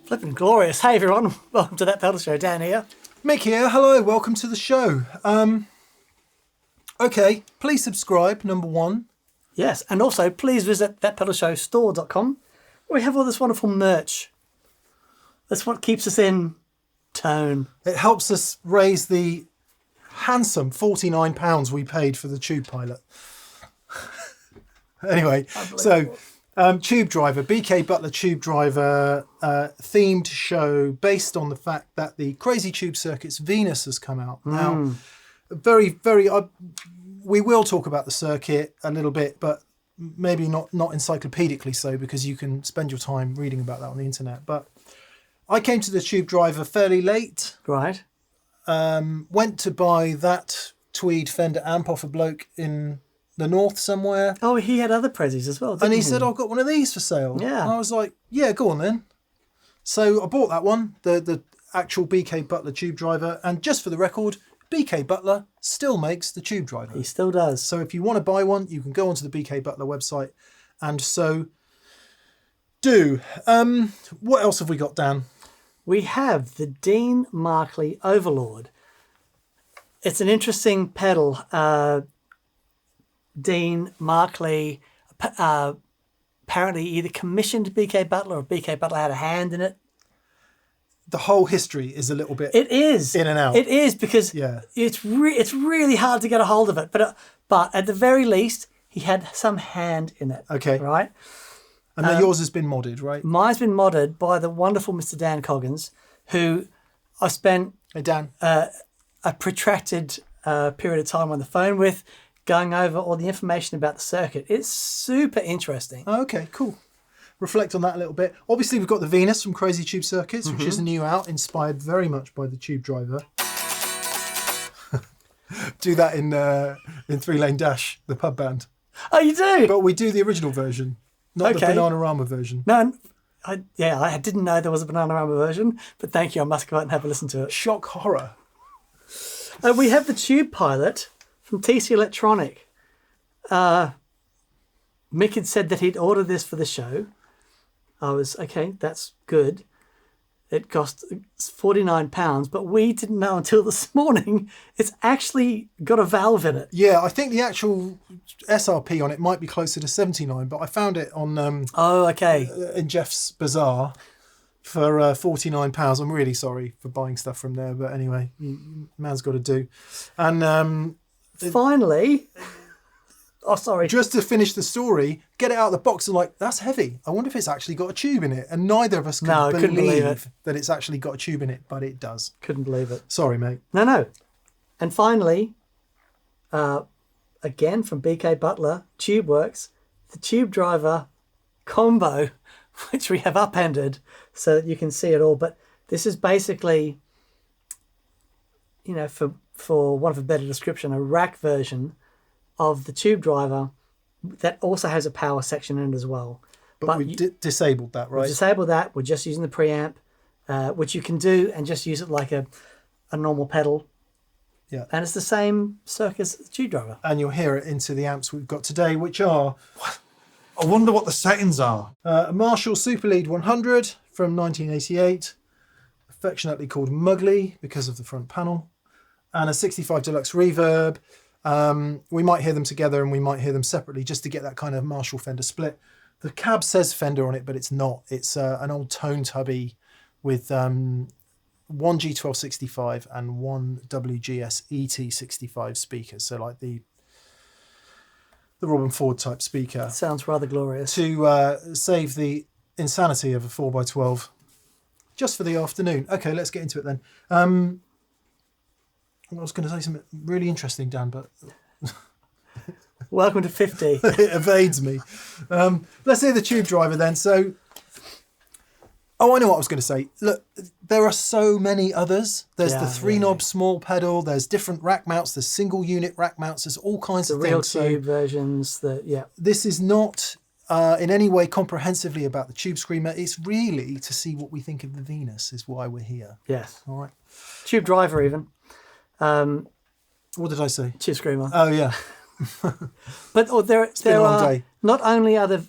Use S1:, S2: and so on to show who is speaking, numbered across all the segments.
S1: Flipping glorious. Hey everyone, welcome to That Pedal Show. Dan here.
S2: Mick here. Hello, welcome to the show. Okay, please subscribe, number one.
S1: Yes, and also please visit thatpedalshowstore.com where we have all this wonderful merch. That's what keeps us in tone.
S2: It helps us raise the handsome £49 we paid for the Tube Pilot. Anyway, so Tube Driver, BK Butler Tube Driver themed show based on the fact that the Crazy Tube Circuit's Venus has come out. Now, we will talk about the circuit a little bit, but maybe not encyclopedically so, because you can spend your time reading about that on the internet. But I came to the Tube Driver fairly late.
S1: Right.
S2: Went to buy that tweed Fender amp off a bloke in the north somewhere.
S1: Oh, he had other prezzies as well, didn't
S2: And he said, I've got one of these for sale.
S1: Yeah.
S2: And I was like, yeah, go on then. So I bought that one, the actual BK Butler Tube Driver. And just for the record, BK Butler still makes the Tube Driver.
S1: He still does.
S2: So if you want to buy one, you can go onto the BK Butler website and so do. What else have we got, Dan?
S1: We have the Dean Markley Overlord. It's an interesting pedal. Dean Markley apparently either commissioned BK Butler or BK Butler had a hand in it.
S2: The whole history is a little bit
S1: It is
S2: in and out.
S1: It is because
S2: Yeah.
S1: it's really hard to get a hold of it. But at the very least, he had some hand in it.
S2: Okay.
S1: Right.
S2: And then yours has been modded, right?
S1: Mine's been modded by the wonderful Mr. Dan Coggins, who I spent
S2: Hey, Dan.
S1: a protracted period of time on the phone with, going over all the information about the circuit. It's super interesting.
S2: Oh, okay, cool. Reflect on that a little bit. Obviously, we've got the Venus from Crazy Tube Circuits, which is new out, inspired very much by the Tube Driver. Do that in Three Lane Dash, the pub band.
S1: Oh, you do?
S2: But we do the original version, not the Bananarama version.
S1: No, I didn't know there was a Bananarama version, but thank you. I must go out and have a listen to it.
S2: Shock horror.
S1: We have the Tube Pilot from TC Electronic. Mick had said that he'd ordered this for the show. I was, okay, that's good. It cost £49, but we didn't know until this morning it's actually got a valve in it.
S2: Yeah, I think the actual SRP on it might be closer to 79, but I found it on in Jeff's Bazaar for £49. I'm really sorry for buying stuff from there, but anyway, man's got to do. And
S1: finally, oh sorry,
S2: just to finish the story, get it out of the box and like, that's heavy. I wonder if it's actually got a tube in it. And neither of us couldn't believe
S1: it.
S2: that it's actually got a tube in it, but it does.
S1: Couldn't believe it.
S2: Sorry, mate.
S1: No. And finally, again from BK Butler, Tube Works, the Tube Driver combo, which we have upended so that you can see it all. But this is basically, for want of a better description, a rack version of the Tube Driver that also has a power section in it as well.
S2: But we disabled that, right?
S1: We've disabled that. We're just using the preamp, which you can do and just use it like a normal pedal.
S2: Yeah.
S1: And it's the same circuit as the Tube Driver.
S2: And you'll hear it into the amps we've got today, which are...
S3: I wonder what the settings are.
S2: A Marshall Super Lead 100 from 1988, affectionately called Mugly because of the front panel, and a 65 Deluxe Reverb. We might hear them together and we might hear them separately just to get that kind of Marshall Fender split. The cab says Fender on it, but it's not. It's an old tone tubby with one G1265 and one WGS ET65 speakers. So like the Robin Ford type speaker.
S1: Sounds rather glorious.
S2: To save the insanity of a 4x12 just for the afternoon. Okay, let's get into it then. I was going to say something really interesting, Dan, but...
S1: Welcome to 50.
S2: It evades me. Let's hear the Tube Driver then. So, I know what I was going to say. Look, there are so many others. There's the three-knob small pedal. There's different rack mounts. There's single-unit rack mounts. There's all kinds of
S1: real
S2: things.
S1: Tube versions.
S2: This is not in any way comprehensively about the Tube Screamer. It's really to see what we think of the Venus is why we're here.
S1: Yes.
S2: All right.
S1: Tube Driver even.
S2: What did I say?
S1: Tube Screamer.
S2: Oh, yeah.
S1: But there
S2: been a long
S1: are
S2: day.
S1: not only are there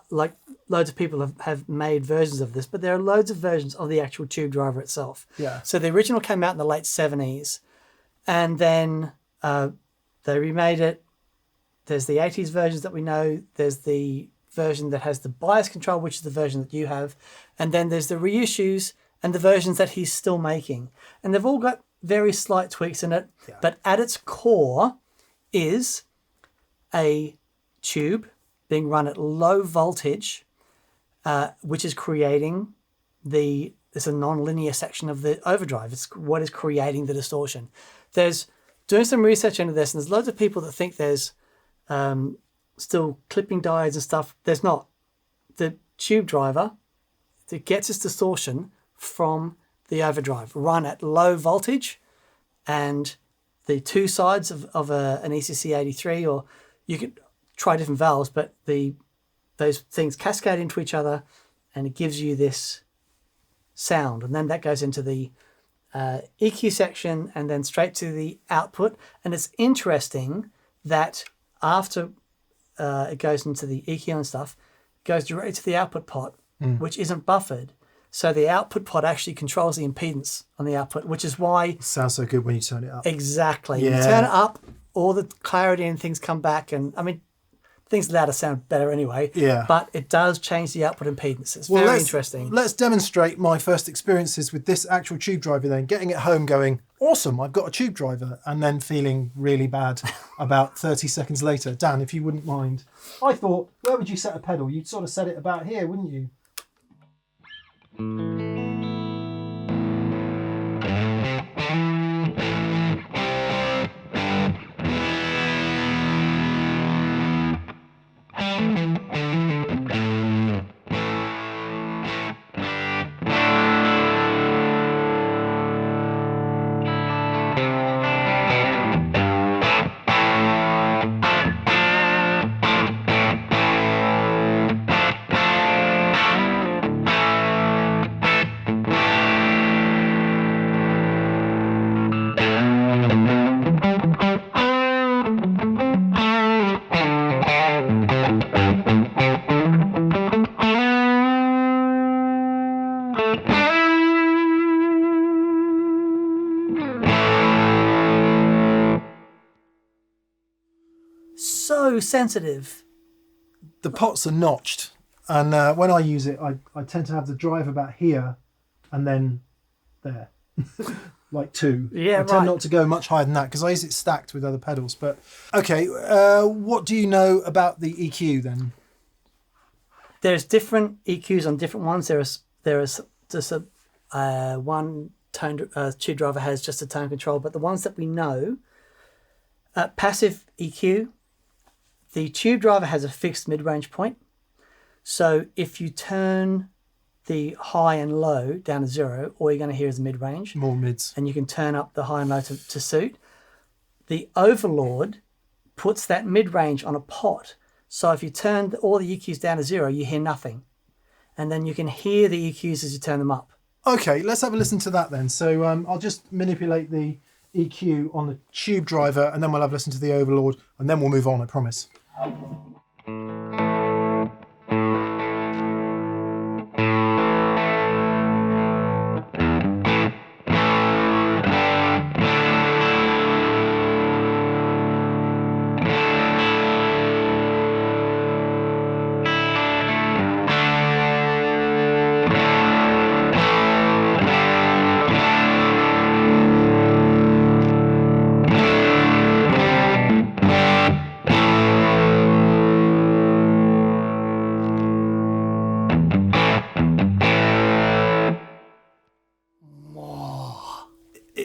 S1: like loads of people have made versions of this, but there are loads of versions of the actual tube driver itself.
S2: Yeah.
S1: So the original came out in the late 70s, and then they remade it. There's the 80s versions that we know. There's the version that has the bias control, which is the version that you have. And then there's the reissues and the versions that he's still making. And they've all got very slight tweaks in it.
S2: Yeah.
S1: But at its core is a tube being run at low voltage, which is creating it's a non-linear section of the overdrive. It's what is creating the distortion. There's doing some research into this, and there's loads of people that think there's still clipping diodes and stuff. There's not. The tube driver, it gets its distortion from the overdrive, run at low voltage, and the two sides of an ECC 83, or you could try different valves, but those things cascade into each other, and it gives you this sound, and then that goes into the EQ section and then straight to the output. And it's interesting that after it goes into the EQ and stuff, it goes directly to the output pot, which isn't buffered. So the output pot actually controls the impedance on the output, which is why...
S2: Sounds so good when you turn it up.
S1: Exactly.
S2: Yeah.
S1: You turn it up, all the clarity and things come back, and I mean, things louder sound better anyway.
S2: Yeah.
S1: But it does change the output impedance. It's very interesting.
S2: Let's demonstrate my first experiences with this actual tube driver then. Getting it home going, awesome, I've got a tube driver, and then feeling really bad about 30 seconds later. Dan, if you wouldn't mind. I thought, where would you set a pedal? You'd sort of set it about here, wouldn't you?
S1: So sensitive.
S2: The pots are notched, and when I use it, I tend to have the drive about here and then there. Like two.
S1: Yeah,
S2: I tend
S1: right.
S2: not to go much higher than that because I use it stacked with other pedals. But okay, what do you know about the EQ then?
S1: There's different EQs on different ones. There is just one tone tube driver has just a tone control, but the ones that we know, passive EQ, the tube driver has a fixed mid-range point. So if you turn the high and low down to 0, all you're going to hear is mid-range.
S2: More mids.
S1: And you can turn up the high and low to suit. The Overlord puts that mid-range on a pot. So if you turn all the EQs down to 0, you hear nothing. And then you can hear the EQs as you turn them up.
S2: Okay, let's have a listen to that then. So I'll just manipulate the EQ on the tube driver, and then we'll have a listen to the Overlord, and then we'll move on, I promise.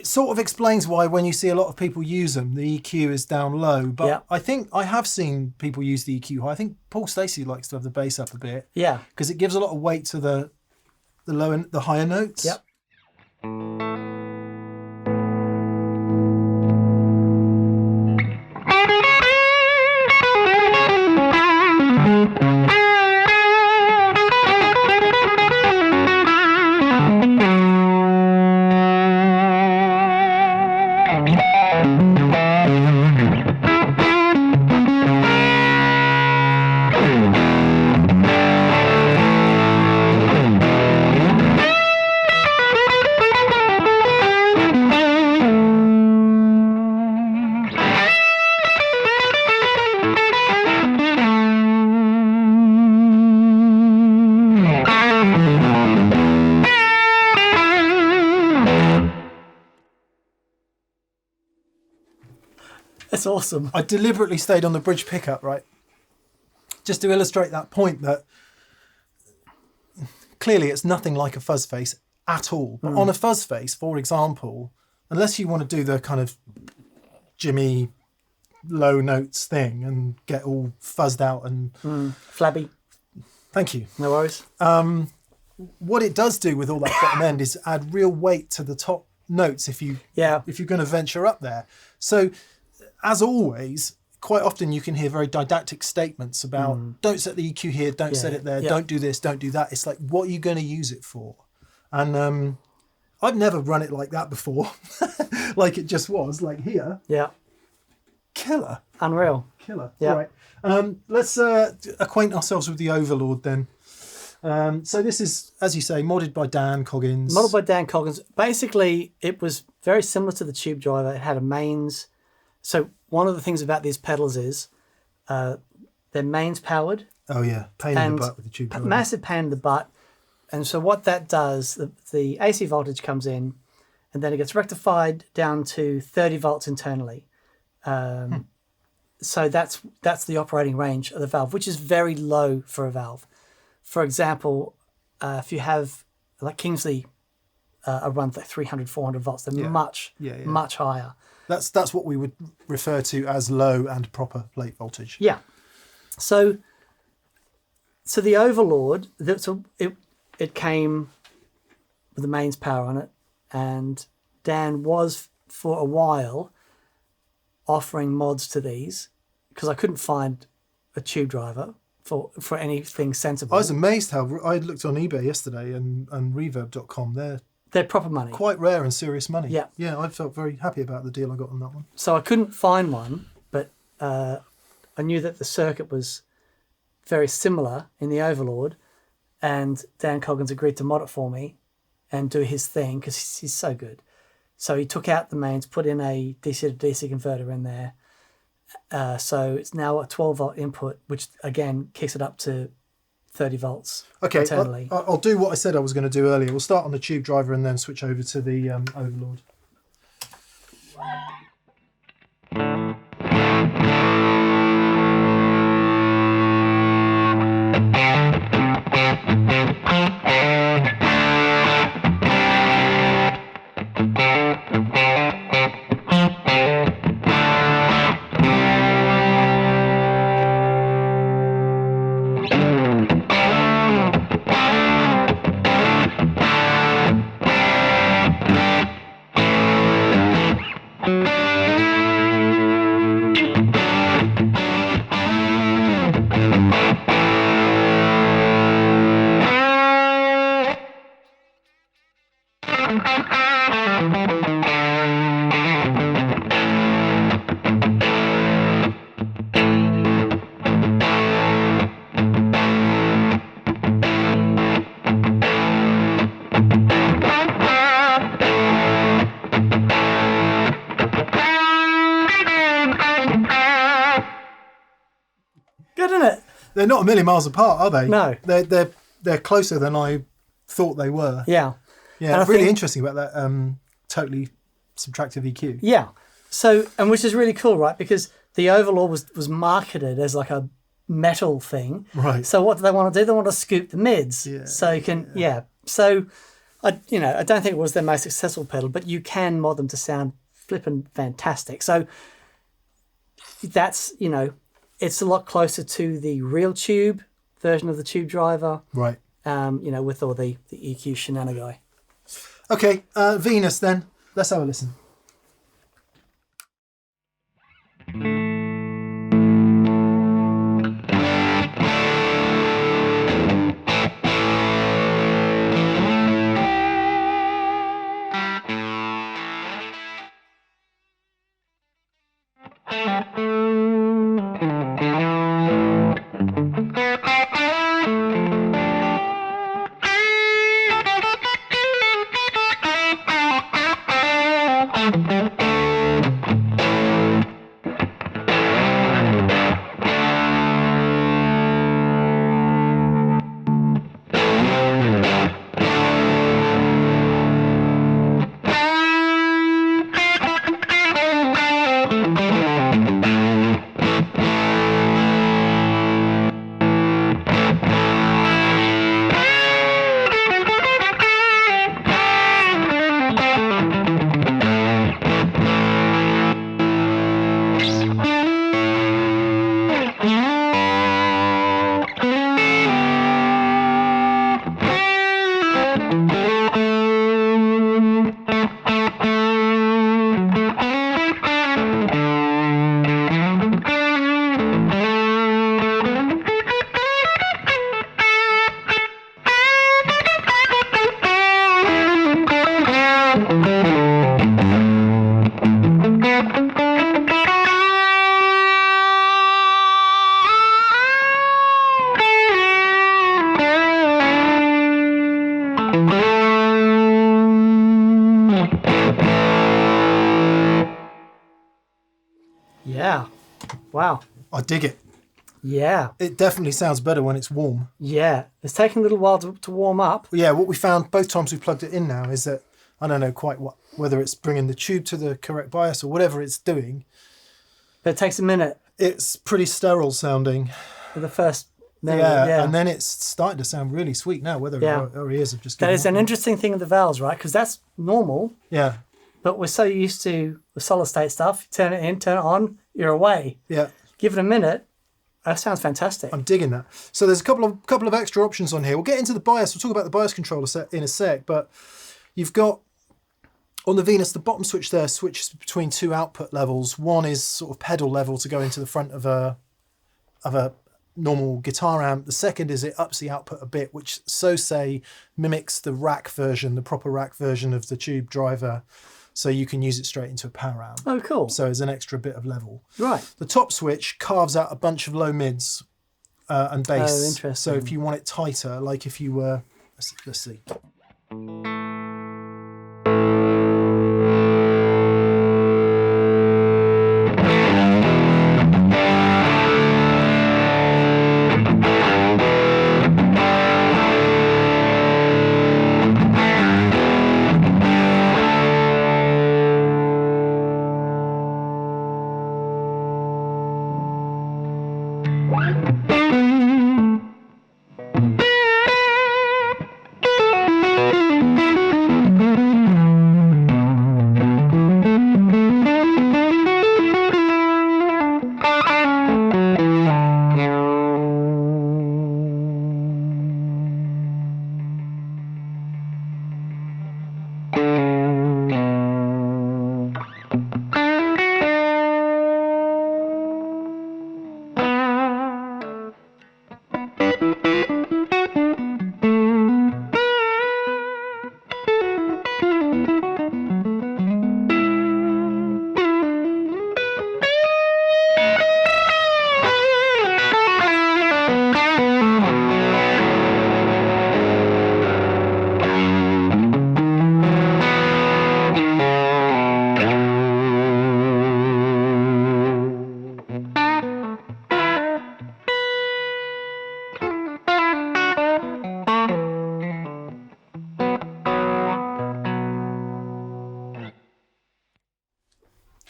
S2: Sort of explains why when you see a lot of people use them, the EQ is down low. But
S1: Yeah.
S2: I think I have seen people use the EQ high. I think Paul Stacey likes to have the bass up a bit.
S1: Yeah.
S2: Because it gives a lot of weight to the higher notes.
S1: Yep. That's awesome.
S2: I deliberately stayed on the bridge pickup, right? Just to illustrate that point that clearly it's nothing like a fuzz face at all. But on a fuzz face, for example, unless you want to do the kind of Jimmy low notes thing and get all fuzzed out and...
S1: Flabby.
S2: Thank you.
S1: No worries.
S2: What it does do with all that bottom end is add real weight to the top notes if you're going to venture up there. So, as always, quite often you can hear very didactic statements about don't set the EQ here, don't set it there, don't do this, don't do that. It's like, what are you going to use it for? And I've never run it like that before. Like it just was, like here.
S1: Yeah.
S2: Killer.
S1: Unreal.
S2: Killer.
S1: Yeah.
S2: All right. Let's acquaint ourselves with the Overlord then. So this is, as you say, modded by Dan Coggins.
S1: Modded by Dan Coggins. Basically, it was very similar to the Tube Driver. It had a mains. So one of the things about these pedals is they're mains powered.
S2: Oh yeah, pain in the butt with the Tube Driver.
S1: Massive pain in the butt. And so what that does, the AC voltage comes in, and then it gets rectified down to 30 volts internally. So that's the operating range of the valve, which is very low for a valve. For example, if you have like Kingsley run like 300, 400 volts, they're much higher.
S2: That's what we would refer to as low and proper plate voltage.
S1: Yeah. So the Overlord, it came with the mains power on it, and Dan was for a while offering mods to these because I couldn't find a Tube Driver for anything sensible.
S2: I was amazed how I looked on eBay yesterday and reverb.com.
S1: They're proper money.
S2: Quite rare and serious money.
S1: Yeah.
S2: Yeah, I felt very happy about the deal I got on that one.
S1: So I couldn't find one, but I knew that the circuit was very similar in the Overlord, and Dan Coggins agreed to mod it for me and do his thing because he's so good. So he took out the mains, put in a DC to DC converter in there. So it's now a 12 volt input, which again kicks it up to 30 volts internally.
S2: I'll do what I said I was going to do earlier. We'll start on the Tube Driver and then switch over to the Overlord.
S1: Good, isn't it?
S2: They're not a million miles apart, are they?
S1: No.
S2: They're closer than I thought they were.
S1: Yeah.
S2: Yeah,
S1: And
S2: really interesting about that totally subtractive EQ.
S1: Yeah. So, and which is really cool, right? Because the Overlord was marketed as like a metal thing.
S2: Right.
S1: So what do they want to do? They want to scoop the mids.
S2: Yeah,
S1: So you can, So, I don't think it was their most successful pedal, but you can mod them to sound flippin' fantastic. So that's, it's a lot closer to the real tube version of the Tube Driver.
S2: Right.
S1: With all the EQ shenanigan.
S2: Okay, Venus then. Let's have a listen.
S1: Yeah. Wow.
S2: I dig it.
S1: Yeah.
S2: It definitely sounds better when it's warm.
S1: Yeah. It's taken a little while to warm up.
S2: Yeah, what we found both times we plugged it in now is that I don't know quite whether it's bringing the tube to the correct bias or whatever it's doing.
S1: But it takes a minute
S2: It's pretty sterile sounding.
S1: for the first minute.
S2: Yeah, and then it's starting to sound really sweet now, whether
S1: Yeah.
S2: our ears have just
S1: That
S2: given
S1: is an
S2: up.
S1: interesting thing with the valves, right? Because that's normal,
S2: Yeah,
S1: but we're so used to the solid state stuff. Turn it in, turn it on, you're away.
S2: yeah.
S1: Give it a minute. That sounds fantastic.
S2: I'm digging that. So there's a couple of extra options on here. We'll get into the bias. We'll talk about the bias controller in a sec, but you've got on the Venus, the bottom switch there switches between two output levels. One is sort of pedal level to go into the front of a normal guitar amp. The second is it ups the output a bit, which mimics the rack version, the proper rack version of the tube driver. So you can use it straight into a power amp.
S1: Oh, cool.
S2: So it's an extra bit of level.
S1: Right.
S2: The top switch carves out a bunch of low mids and bass.
S1: Oh, interesting.
S2: So if you want it tighter, like if you were, let's see.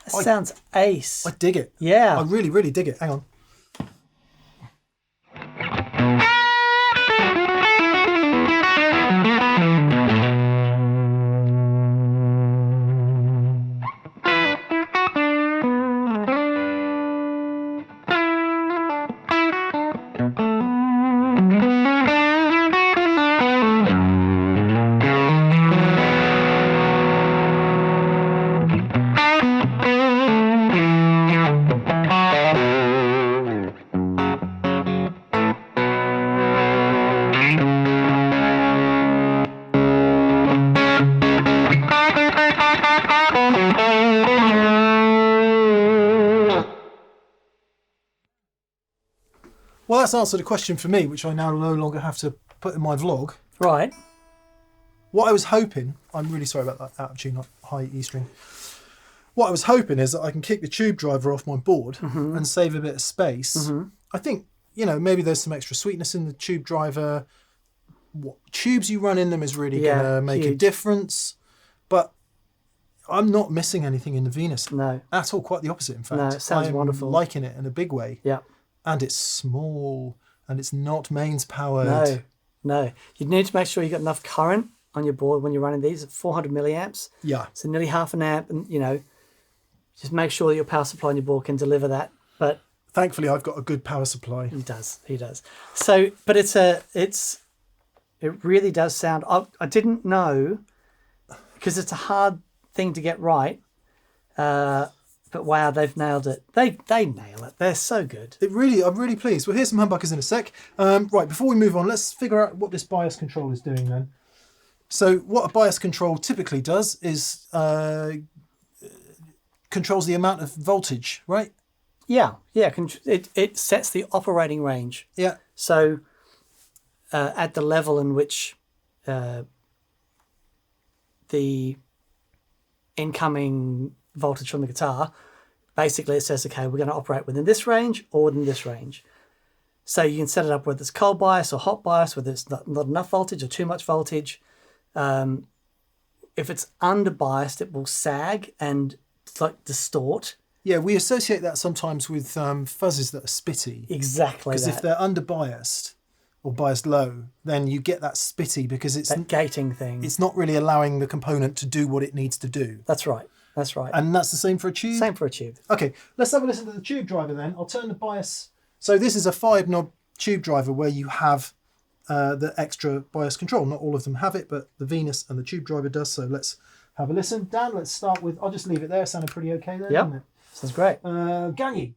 S1: That sounds ace.
S2: I dig it.
S1: Yeah.
S2: I really, really dig it. Hang on. Well, that's answered a question for me, which I now no longer have to put in my vlog.
S1: Right.
S2: What I was hoping, I'm really sorry about that out of tune, high E string. What I was hoping is that I can kick the tube driver off my board and save a bit of space. I think, maybe there's some extra sweetness in the tube driver. What tubes you run in them is really going to make a difference. But I'm not missing anything in the Venus at all. Quite the opposite, in fact.
S1: No, it sounds wonderful.
S2: Liking it in a big way.
S1: Yeah.
S2: And it's small and it's not mains powered.
S1: No. You need to make sure you've got enough current on your board when you're running these at 400 milliamps.
S2: Yeah.
S1: So nearly half an amp, and just make sure that your power supply on your board can deliver that. But
S2: thankfully, I've got a good power supply.
S1: He does. So, but it really does sound. I didn't know, because it's a hard thing to get right. But wow, they've nailed it. They nail it. They're so good.
S2: I'm really pleased. We'll hear some humbuckers in a sec. Right, before we move on, let's figure out what this bias control is doing then. So what a bias control typically does is controls the amount of voltage, right?
S1: Yeah. It sets the operating range.
S2: Yeah.
S1: So at the level in which the incoming voltage from the guitar, basically it says, okay, we're going to operate within this range or within this range. So you can set it up whether it's cold bias or hot bias, whether it's not enough voltage or too much voltage. If it's under biased, it will sag and like distort.
S2: Yeah, we associate that sometimes with fuzzes that are spitty.
S1: Exactly.
S2: Because if they're under biased or biased low, then you get that spitty because it's
S1: that gating thing.
S2: It's not really allowing the component to do what it needs to do.
S1: That's right. That's right.
S2: And that's the same for a tube?
S1: Same for a tube.
S2: Okay, let's have a listen to the tube driver then. I'll turn the bias. So this is a 5-knob tube driver where you have the extra bias control. Not all of them have it, but the Venus and the tube driver does. So let's have a listen. Dan, let's start with, I'll just leave it there. It sounded pretty okay there, didn't it?
S1: Sounds great.
S2: Gangy.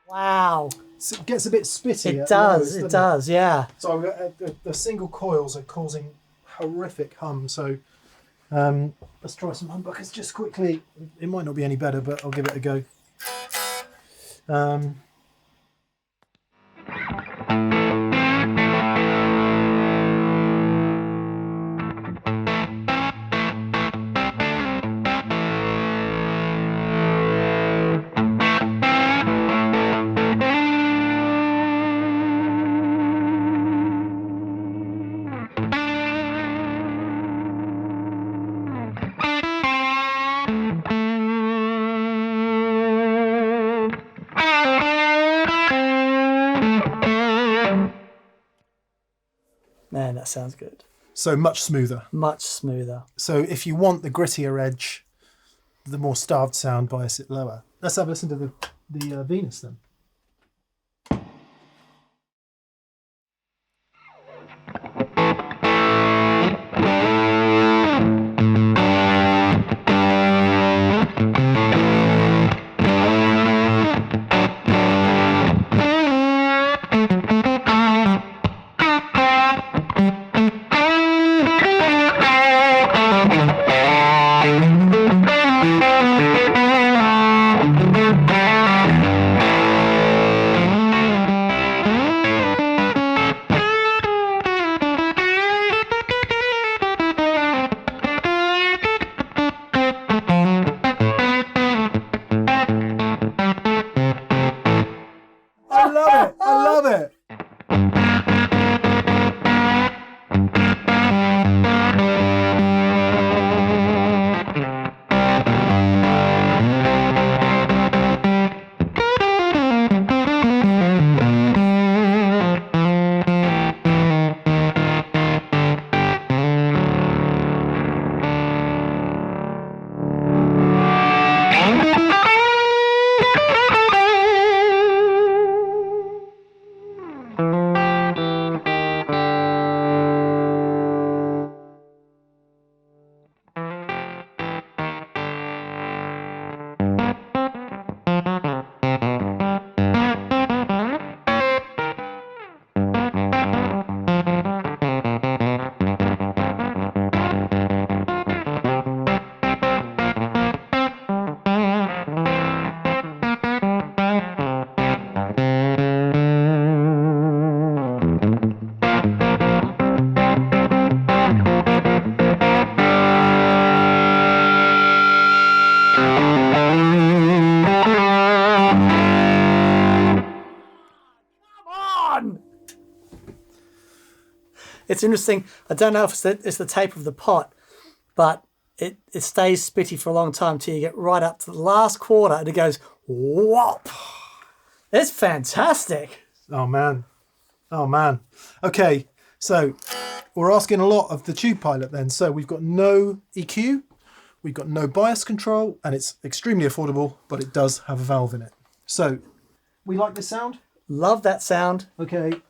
S1: Wow.
S2: So it gets a bit spitty.
S1: It does. It does. Yeah.
S2: So the single coils are causing horrific hum. So let's try some humbuckers just quickly. It might not be any better, but I'll give it a go.
S1: Man, that sounds good.
S2: So much smoother.
S1: Much smoother.
S2: So if you want the grittier edge, the more starved sound, bias it lower. Let's have a listen to the Venus then. I love it. I love it.
S1: It's interesting. I don't know if it's the tape of the pot, but it stays spitty for a long time till you get right up to the last quarter and it goes whop. It's fantastic.
S2: Oh man. Okay, so we're asking a lot of the Tube Pilot then. So we've got no EQ, we've got no bias control, and it's extremely affordable, but it does have a valve in it. So we like this sound?
S1: Love that sound.
S2: Okay.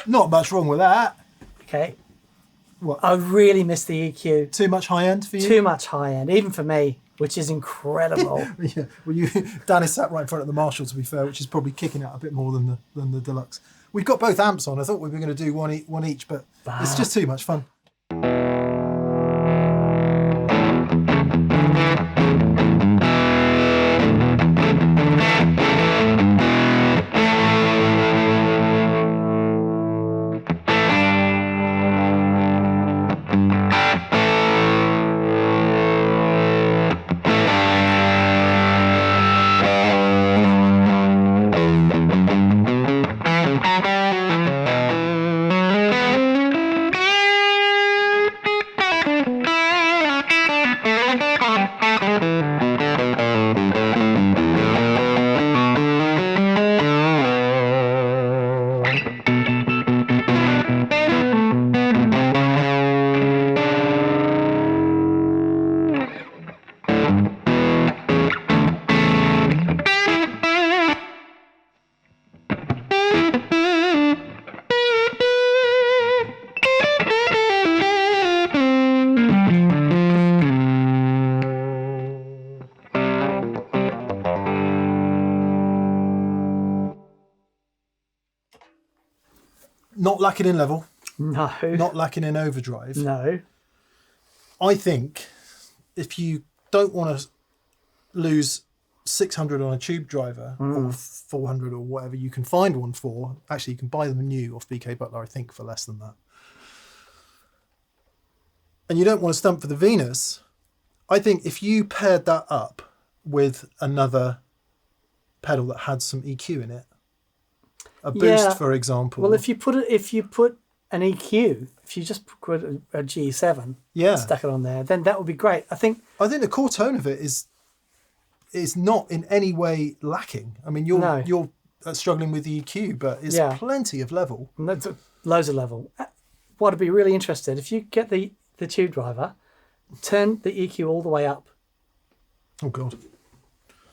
S2: Not much wrong with that.
S1: Okay.
S2: What?
S1: I really miss the EQ.
S2: Too much high end for you?
S1: Too much high end, even for me, which is incredible.
S2: Yeah. Well, Dan is sat right in front of the Marshall, to be fair, which is probably kicking out a bit more than the Deluxe. We've got both amps on. I thought we were going to do one each, but it's just too much fun. Not lacking in level,
S1: No.
S2: not lacking in overdrive.
S1: No.
S2: I think if you don't want to lose 600 on a Tube Driver or 400 or whatever you can find one for, actually you can buy them new off BK Butler, I think, for less than that. And you don't want to stump for the Venus, I think if you paired that up with another pedal that had some EQ in it, a boost, for example.
S1: Well, if you put an EQ, if you just put a G7, stuck it on there, then that would be great. I think
S2: the core tone of it is not in any way lacking. I mean, you're struggling with the EQ, but it's plenty of level.
S1: Loads of level. What I'd be really interested, if you get the Tube Driver, turn the EQ all the way up.
S2: Oh God!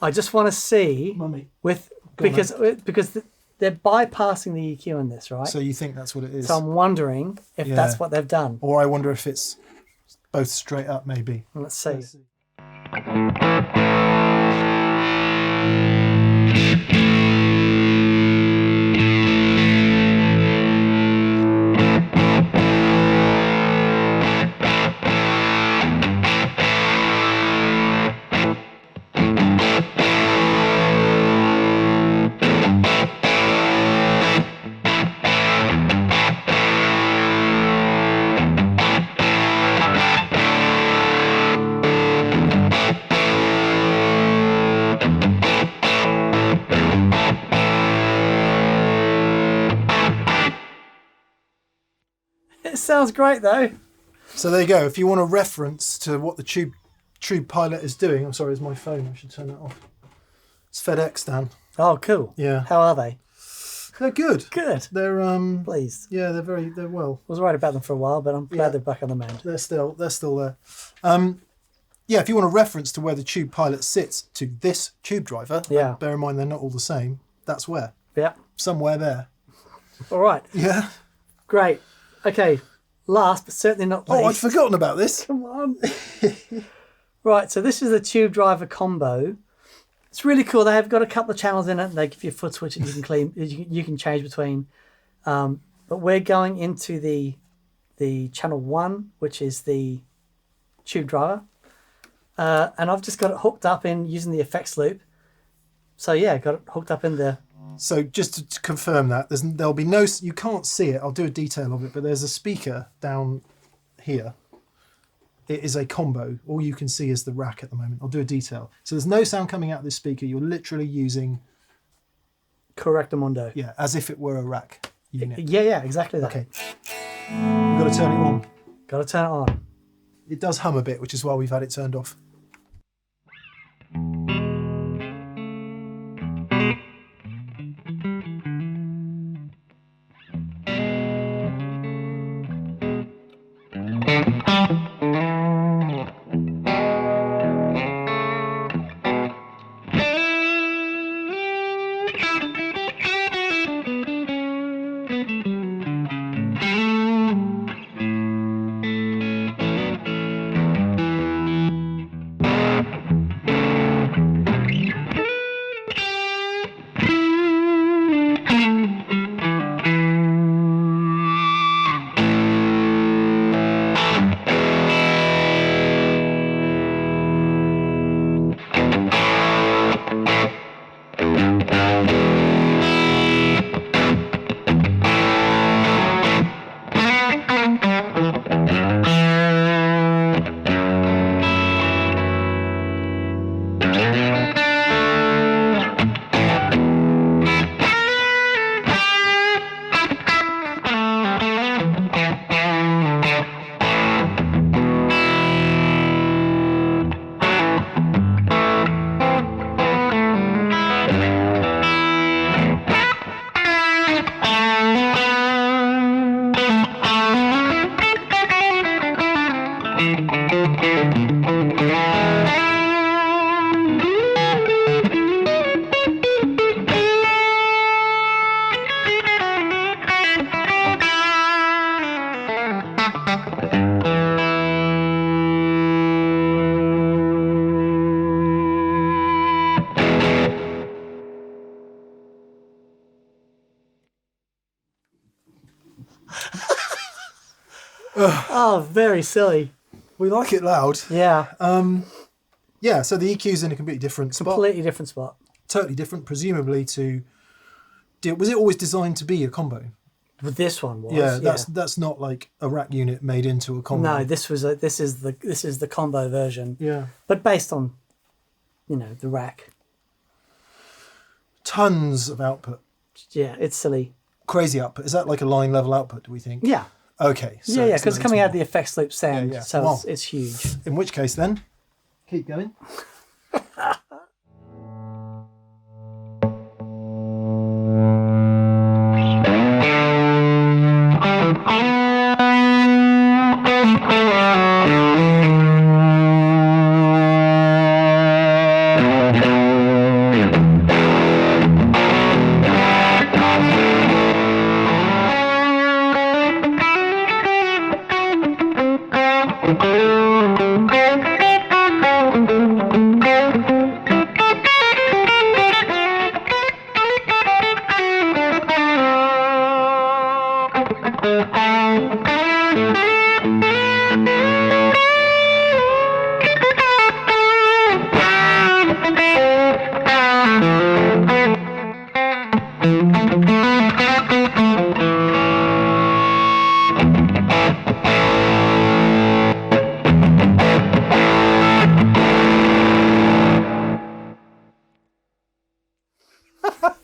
S1: I just want to see
S2: Mummy.
S1: because they're bypassing the EQ in this, right?
S2: So you think that's what it is?
S1: So I'm wondering if that's what they've done.
S2: Or I wonder if it's both straight up, maybe.
S1: Let's see. It sounds great though.
S2: So there you go. If you want a reference to what the Tube Pilot is doing, I'm sorry, it's my phone. I should turn that off. It's FedEx, Dan.
S1: Oh, cool.
S2: Yeah.
S1: How are they?
S2: They're good.
S1: Good.
S2: They're
S1: Pleased.
S2: Yeah, they're well.
S1: I was worried about them for a while, but I'm glad they're back on the mend.
S2: They're still there. Yeah, if you want a reference to where the tube pilot sits to this tube driver,
S1: Yeah.
S2: bear in mind they're not all the same, that's where.
S1: Yeah.
S2: Somewhere there.
S1: All right.
S2: Yeah.
S1: Great. Okay. Last but certainly not least.
S2: Oh, I'd forgotten about this.
S1: Come on. Right. So this is the tube driver combo. It's really cool. They have got a couple of channels in it. And they give you a foot switch that you can clean. You can change between. But we're going into the channel 1, which is the tube driver. And I've just got it hooked up in using the effects loop. So yeah, got it hooked up in there.
S2: So just to confirm that, there'll be no, you can't see it, I'll do a detail of it, but there's a speaker down here. It is a combo. All you can see is the rack at the moment. I'll do a detail. So there's no sound coming out of this speaker. You're literally using...
S1: Correctamundo.
S2: Yeah, as if it were a rack unit.
S1: Yeah, exactly that.
S2: Okay. We've got to turn it on.
S1: Got to turn it on.
S2: It does hum a bit, which is why we've had it turned off.
S1: Oh, very silly.
S2: We like it loud.
S1: Yeah.
S2: Yeah, so the EQ's in a completely different spot.
S1: Completely different spot.
S2: Totally different, presumably to... Was it always designed to be a combo?
S1: But this one was.
S2: Yeah, that's not like a rack unit made into a combo.
S1: No, this is the combo version.
S2: Yeah.
S1: But based on, the rack.
S2: Tons of output.
S1: Yeah, it's silly.
S2: Crazy output. Is that like a line level output, do we think?
S1: Yeah.
S2: Okay. So
S1: Yeah, because it's coming out of the effects loop sound,
S2: Yeah.
S1: so
S2: Well,
S1: it's huge.
S2: in which case then, keep going.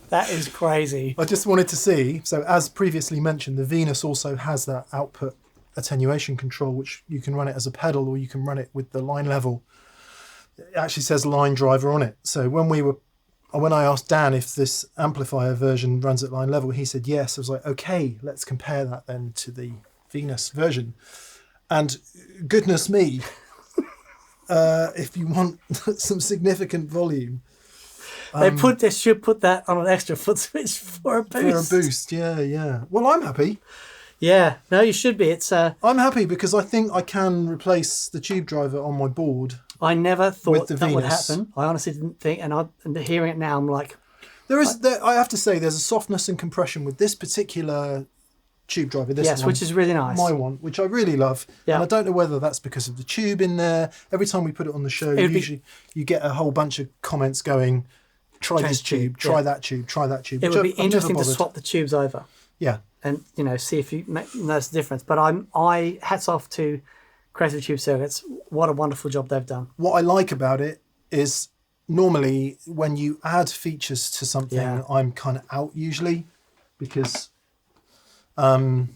S1: That is crazy.
S2: I just wanted to see, so as previously mentioned, the Venus also has that output attenuation control, which you can run it as a pedal or you can run it with the line level. It actually says line driver on it. So when I asked Dan if this amplifier version runs at line level, he said yes. I was like, okay, let's compare that then to the Venus version. And goodness me, if you want some significant volume.
S1: They should put that on an extra foot switch for a boost.
S2: For a boost, yeah. Well, I'm happy.
S1: Yeah, no, you should be. It's
S2: I'm happy because I think I can replace the tube driver on my board.
S1: I never thought
S2: the
S1: that would
S2: Venus.
S1: happen. I honestly didn't think, and hearing it now, I'm like,
S2: I have to say, there's a softness and compression with this particular tube driver. This one,
S1: which is really nice.
S2: my one, which I really love.
S1: Yeah.
S2: And I don't know whether that's because of the tube in there. Every time we put it on the show, usually you get a whole bunch of comments going, try this tube, try that tube, try that tube.
S1: It would be interesting to swap the tubes over.
S2: Yeah.
S1: And see if you notice the difference. But I hats off to Creative Tube Circuits. What a wonderful job they've done.
S2: What I like about it is normally when you add features to something, I'm kind of out usually because it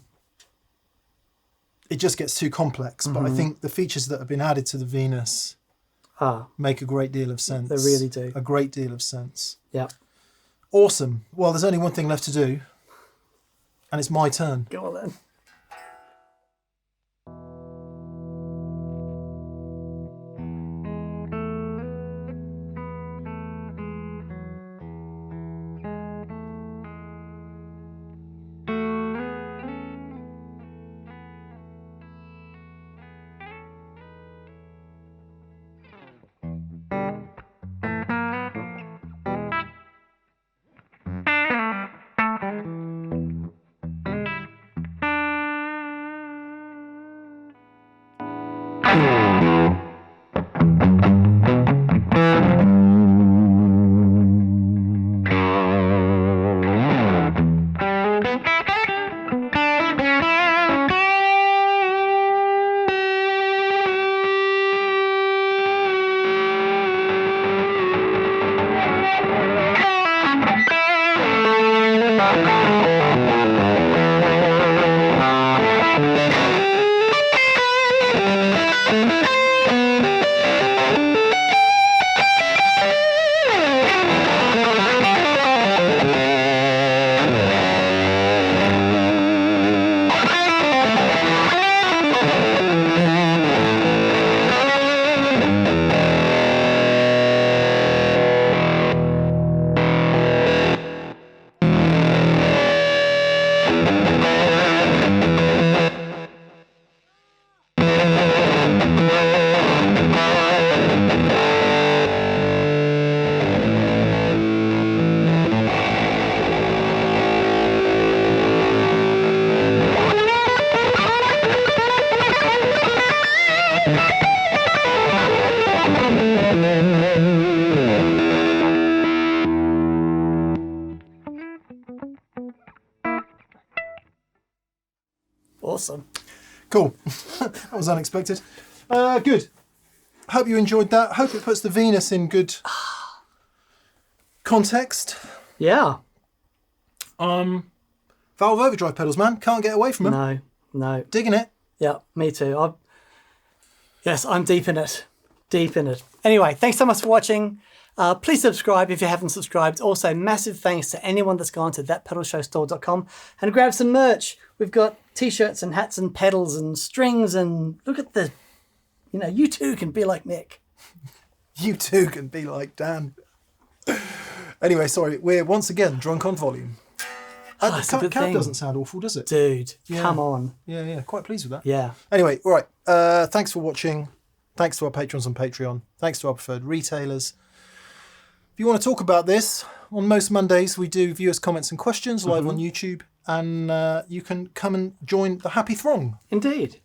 S2: just gets too complex. But I think the features that have been added to the Venus make a great deal of sense.
S1: They really do.
S2: A great deal of sense.
S1: Yeah.
S2: Awesome. Well, there's only one thing left to do. And it's my turn.
S1: Go on then. Awesome.
S2: Cool. That was unexpected. Good. Hope you enjoyed that. Hope it puts the Venus in good context.
S1: Yeah.
S2: Valve overdrive pedals, man. Can't get away from them.
S1: No.
S2: Digging it.
S1: Yeah, me too. I'm deep in it. Deep in it. Anyway, thanks so much for watching. Please subscribe if you haven't subscribed. Also, massive thanks to anyone that's gone to thatpedalshowstore.com and grabbed some merch. We've got t-shirts and hats and pedals and strings, and look at the, you too can be like Mick.
S2: You too can be like Dan. Anyway, sorry, we're once again drunk on volume. Cat doesn't sound awful, does it?
S1: Dude, come on.
S2: Yeah, quite pleased with that.
S1: Yeah.
S2: Anyway, all right. Thanks for watching. Thanks to our patrons on Patreon. Thanks to our preferred retailers. If you want to talk about this, on most Mondays we do viewers' comments and questions live on YouTube, and you can come and join the happy throng.
S1: Indeed.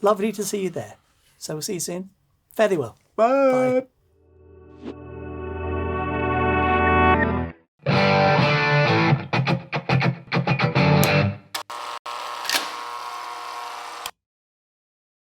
S1: Lovely to see you there. So we'll see you soon. Fairly well.
S2: Bye.
S1: Bye.